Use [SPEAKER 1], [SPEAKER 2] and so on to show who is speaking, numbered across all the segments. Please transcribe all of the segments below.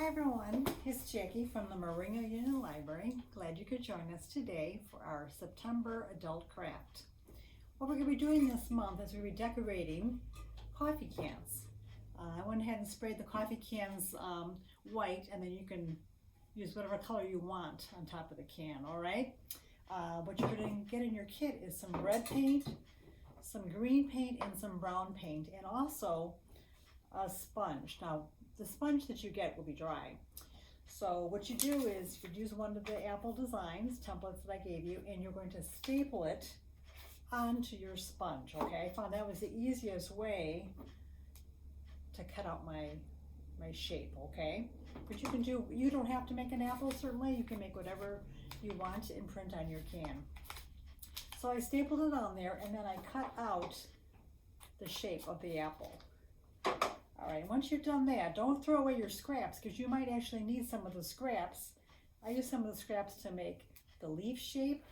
[SPEAKER 1] Hi everyone, it's Jackie from the Marengo-Union Library. Glad you could join us today for our September adult craft. What we're going to be doing this month is we're going to be decorating coffee cans. I went ahead and sprayed the coffee cans white, and then you can use whatever color you want on top of the can, alright? What you're going to get in your kit is some red paint, some green paint, and some brown paint, and also a sponge. Now, the sponge that you get will be dry. So what you do is you use one of the Apple Designs templates that I gave you, and you're going to staple it onto your sponge, okay? I found that was the easiest way to cut out my shape, okay? But you don't have to make an apple, certainly. You can make whatever you want to imprint on your can. So I stapled it on there, and then I cut out the shape of the apple. All right, once you've done that, don't throw away your scraps, because you might actually need some of the scraps. I use some of the scraps to make the leaf shape,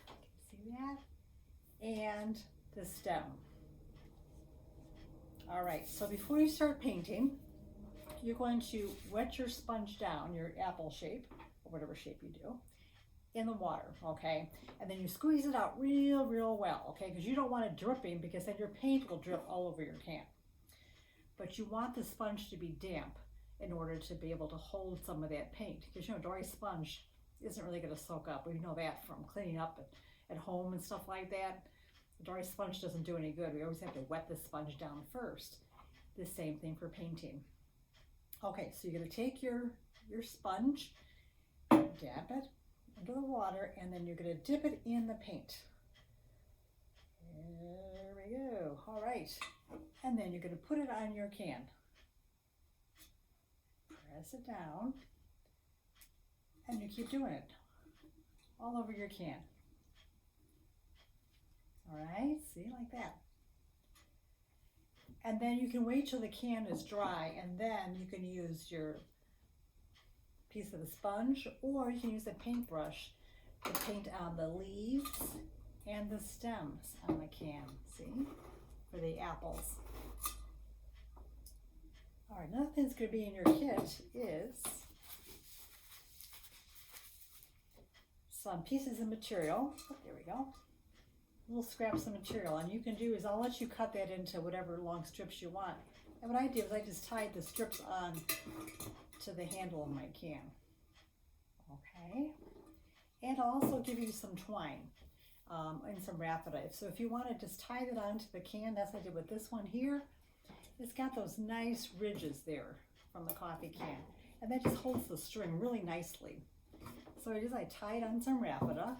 [SPEAKER 1] see that? And the stem. All right, so before you start painting, you're going to wet your sponge down, your apple shape, or whatever shape you do, in the water, okay? And then you squeeze it out real well, okay? Because you don't want it dripping, because then your paint will drip all over your can. But you want the sponge to be damp in order to be able to hold some of that paint. Because you know, dry sponge isn't really going to soak up. We know that from cleaning up at home and stuff like that. The dry sponge doesn't do any good. We always have to wet the sponge down first. The same thing for painting. Okay, so you're going to take your sponge, dab it into the water, and then you're going to dip it in the paint. There we go. All right. And then you're going to put it on your can. Press it down. And you keep doing it all over your can. All right, see, like that. And then you can wait till the can is dry, and then you can use your piece of the sponge, or you can use a paintbrush to paint on the leaves and the stems on the can, see, for the apples. All right, another thing that's going to be in your kit is some pieces of material. Oh, there we go. Little scraps of material. And you can do is I'll let you cut that into whatever long strips you want. And what I did is I just tied the strips on to the handle of my can. Okay. And I'll also give you some twine and some rhapsodite. So if you want to just tie that onto the can, that's what I did with this one here. It's got those nice ridges there from the coffee can, and that just holds the string really nicely. So it is, I tied on some raffia,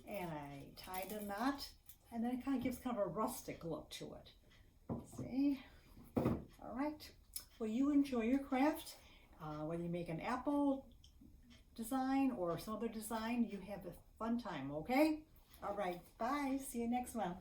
[SPEAKER 1] and I tied a knot, and then it kind of gives kind of a rustic look to it. See? All right. Well, you enjoy your craft. Whether you make an apple design or some other design, you have a fun time, okay? All right. Bye. See you next one.